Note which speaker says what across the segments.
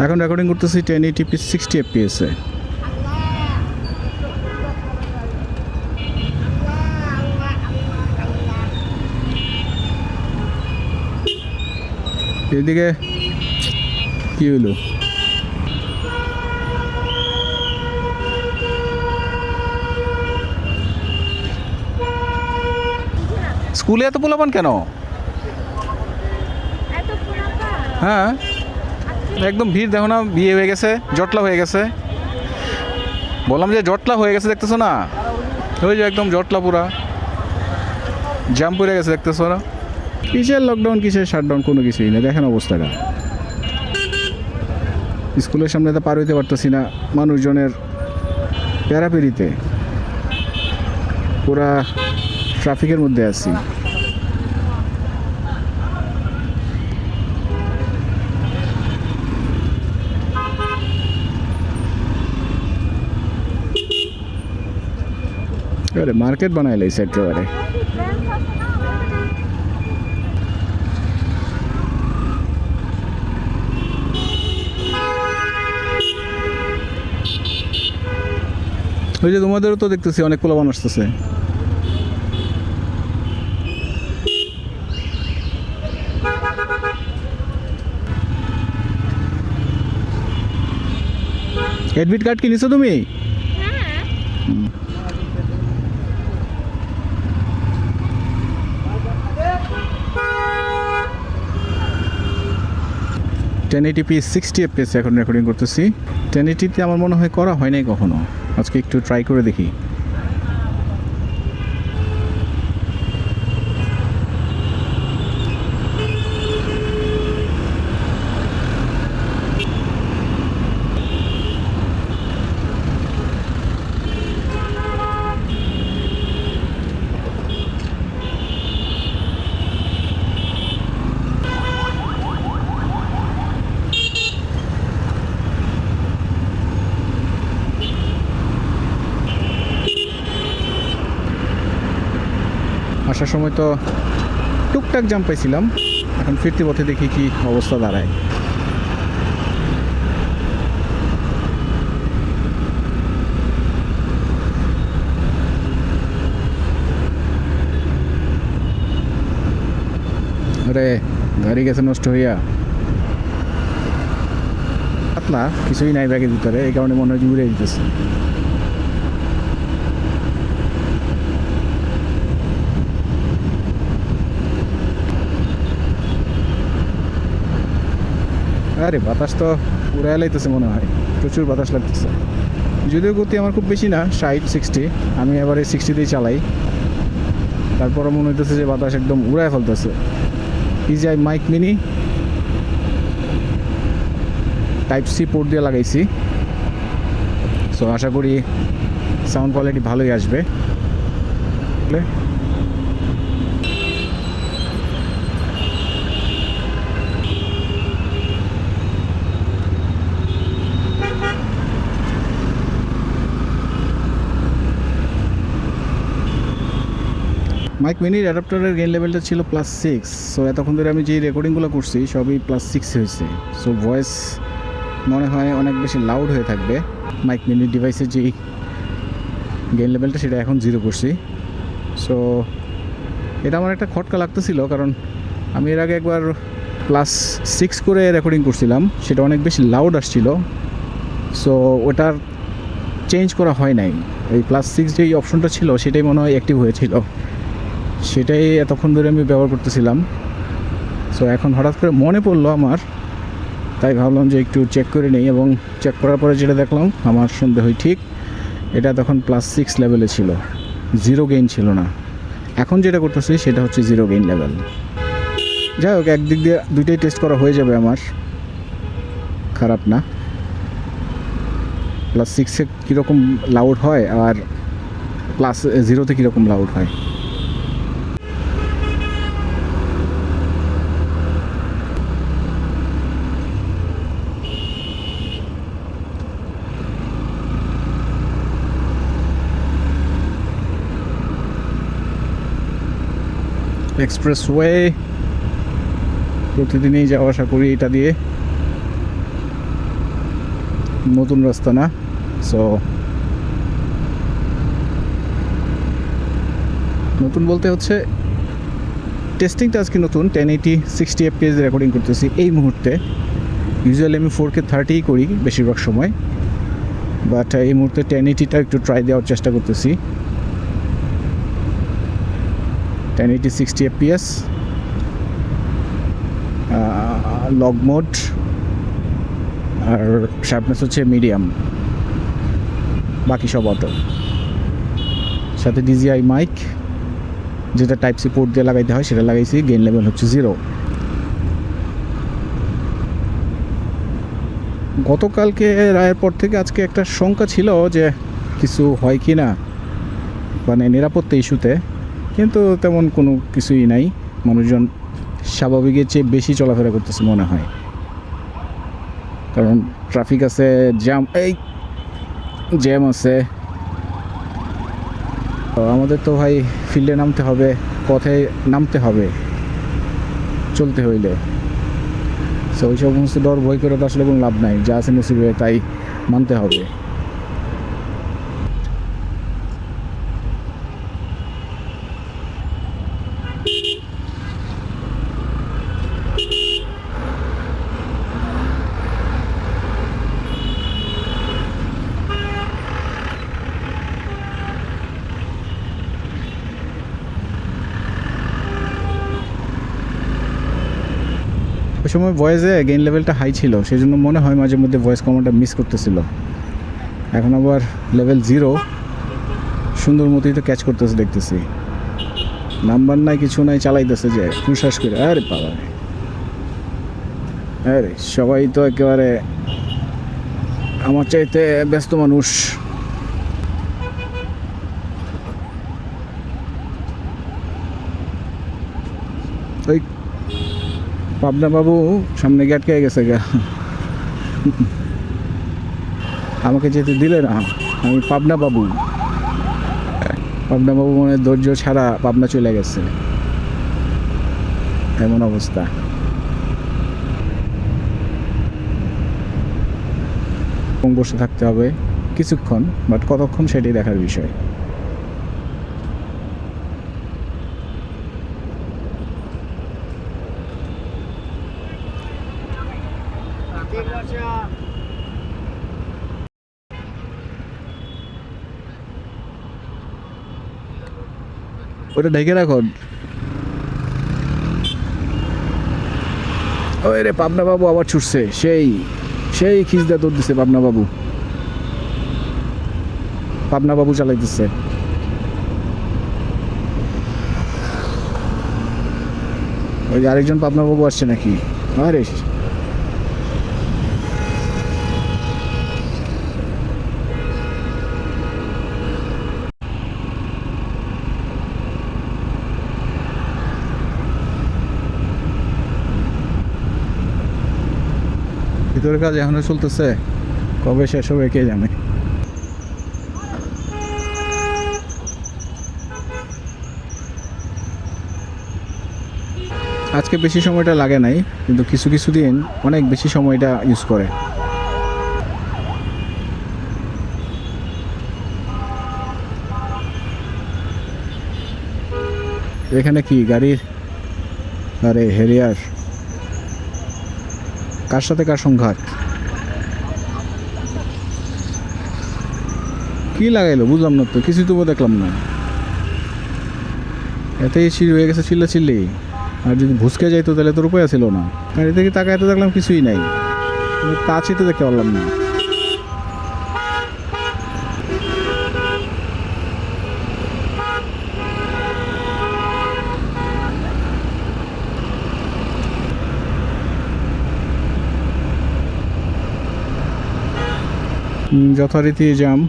Speaker 1: এখন রেকর্ডিং করতেছি 1080p 60 fps এ। এদিকে কি হলো? স্কুলে এত পোলাপান কেন? হ্যাঁ, একদম ভিড় দেখো না, বিয়ে হয়ে গেছে, জটলা হয়ে গেছে। বললাম যে জটলা হয়ে গেছে, দেখতেছো না? ওই যে একদম জটলা, পুরা জ্যাম পড়ে গেছে, দেখতেছো না? কিসের লকডাউন, কিসের শাটডাউন, কোনো কিছুই না। দেখেন অবস্থাটা, স্কুলের সামনে তো পার হইতে পারতেছি না, মানুষজনের প্যারাপেরিতে পুরা ট্রাফিকের মধ্যে আছি। এবারে মার্কেট বানাই লাইছে একেবারে। ওই যে তোমাদেরও তো দেখতেছি অনেক পোলাপান আসতেছে। এডমিট কার্ড কিনেছো তুমি? টেন এইটিপি 60 fps এখন রেকর্ডিং করতেছি। 1080তে আমার মনে হয় করা হয় নাই কখনো, আজকে একটু ট্রাই করে দেখি। আসার সময় তো টুকটাক জাম পাইছিলাম, এখন ফিরতি পথে দেখি কি অবস্থা দাঁড়ায়। আরে গাড়ি গেছে নষ্ট হইয়া, পাতলা কিছুই নাই ব্যাগের ভিতরে, এই কারণে মনে হয় উড়ে দিতেছে। আরে বাতাস তো উড়াই লাইতেছে মনে হয়, প্রচুর বাতাস লাগতেছে। যদিও গতি আমার খুব বেশি না, 60-60, আমি আবার এই 60তেই চালাই, তারপরে মনে হইতেছে যে বাতাস একদম উড়ায় ফেলতেছে। DJI mic mini Type-C port দিয়ে লাগাইছি, সো আশা করি সাউন্ড কোয়ালিটি ভালোই আসবে। মাইক মিনির অ্যাডাপ্টারের গেইন লেভেলটা ছিল +6, সো এতক্ষণ ধরে আমি যে রেকর্ডিংগুলো করছি সবই +6 হয়েছে। সো ভয়েস মনে হয় অনেক বেশি লাউড হয়ে থাকবে। মাইক মিনির ডিভাইসের যে গেইন লেভেলটা সেটা এখন 0 করছি। সো এটা আমার একটা খটকা লাগতেছিল, কারণ আমি এর আগে একবার +6 করে রেকর্ডিং করছিলাম, সেটা অনেক বেশি লাউড আসছিল। সো ওটার চেঞ্জ করা হয় নাই, এই +6 যেই অপশনটা ছিল সেটাই মনে হয় অ্যাক্টিভ হয়েছিল, সেটাই এতক্ষণ ধরে আমি ব্যবহার করতেছিলাম। সো এখন হঠাৎ করে মনে পড়লো আমার, তাই ভাবলাম যে একটু চেক করে নেই, এবং চেক করার পরে যেটা দেখলাম আমার সন্দেহই ঠিক, এটা তখন +6 লেভেলে ছিল, 0 গেইন ছিল না। এখন যেটা করতেছি সেটা হচ্ছে 0 গেইন লেভেল। যাই হোক, একদিক দিয়ে দুইটাই টেস্ট করা হয়ে যাবে আমার, খারাপ না। +6-এ কীরকম লাউড হয় আর +0-তে কীরকম লাউড হয়। এক্সপ্রেসওয়ে প্রতিদিনই যাওয়া আসা করি এটা দিয়ে। নতুন রাস্তা না, সো নতুন বলতে হচ্ছে টেস্টিংটা আজকে নতুন। 1080 60 FPS রেকর্ডিং করতেছি এই মুহূর্তে। ইউজুয়ালি আমি 4K 30 করি বেশিরভাগ সময়, বাট এই মুহূর্তে 1080টা একটু ট্রাই দেওয়ার চেষ্টা করতেছি। 1080 60 FPS, লগ মোড, আর শার্পনেস হচ্ছে মিডিয়াম, বাকি সব অটো। সাথে DJI মাইক, যেটা টাইপ সি পোর্ট দিয়ে লাগাইতে হয় সেটা লাগাইছি। গেইন লেভেল হচ্ছে 0। গতকালকে রায়ের পর থেকে আজকে একটা শঙ্কা ছিল যে কিছু হয় কি না, মানে নিরাপত্তা ইস্যুতে, কিন্তু তেমন কোনো কিছুই নাই। মানুষজন স্বাভাবিকের চেয়ে বেশি চলাফেরা করতেছে মনে হয়, কারণ ট্রাফিক আছে, জ্যাম আছে। তো আমাদের তো ভাই ফিল্ডে নামতে হবে, পথে নামতে হবে চলতে হইলে। সো ওই সমস্ত ডর ভয় করে তো আসলে কোনো লাভ নাই, যা আছে নসিবে তাই মানতে হবে। ওই সময় ভয়েসে গেইন লেভেলটা হাই ছিল, সেই জন্য মনে হয় মাঝে মধ্যে ভয়েস কমান্ডটা মিস করতেছিল। এখন আবার লেভেল 0, সুন্দর মতোই তো ক্যাচ করতেছে দেখতেছি। নাম্বার নাই কিছু নাই, চালাইতেছে যে ফুসফাস করে। আরে বাবা, আরে সবাই তো একেবারে আমার চাইতে ব্যস্ত মানুষ। ওই পাবনা বাবু সামনে গেট খেয়ে গেছে গা, আমাকে যেতে দিলে না। আমি পাবনা বাবু মনে ধৈর্য ছাড়া পাবনা চলে গেছে, এমন অবস্থা। বসে থাকতে হবে কিছুক্ষণ, বাট কতক্ষণ সেটাই দেখার বিষয়। ওটা ঢেকে রাখুন। ওই রে পাবনা বাবু আবার ছুটছে, সেই খিজদা দৌড় দিচ্ছে পাবনা বাবু চালাইতেছে। ওই আরেকজন পাবনা বাবু আসছে নাকি? আরে ভিতরের কাজ এখনো চলতেছে, কবে শেষ হবে কে জানে। আজকে বেশি সময়টা লাগে নাই, কিন্তু কিছু কিছু দিন অনেক বেশি সময়টা ইউজ করে। এখানে কি গাড়ির, আরে হেরিয়ার, কার সাথে কার সংঘাত, কি লাগাইলো বুঝলাম না তো, কিছু তো দেখলাম না। এতেই শুরু হয়ে গেছে চিল্লি। আর যদি ভুসকে যাইতো তাহলে তোর উপায় ছিল না। গাড়ি থেকে তাকায় তো দেখলাম কিছুই নাই, টাচই তো দেখতে পারলাম না। যথারীতি জ্যাম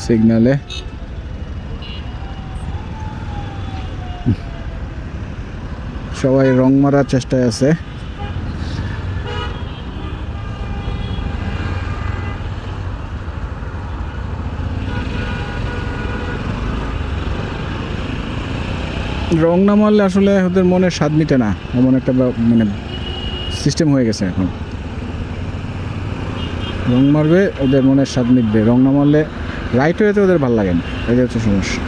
Speaker 1: সিগনালে। সবাই রং মারার চেষ্টায় আছে। রং না মারলে আসলে ওদের মনের স্বাদ মিটে না, এমন একটা মানে সিস্টেম হয়ে গেছে এখন। রং মারবে ওদের মনের স্বাদ মিটবে, রং না মারলে রাইট ওয়েতে ওদের ভালো লাগে না, এটাই হচ্ছে সমস্যা।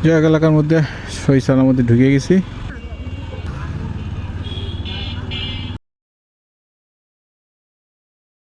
Speaker 1: জয়াক এলাকার মধ্যে সহিসালার মধ্যে ঢুকে গেছি।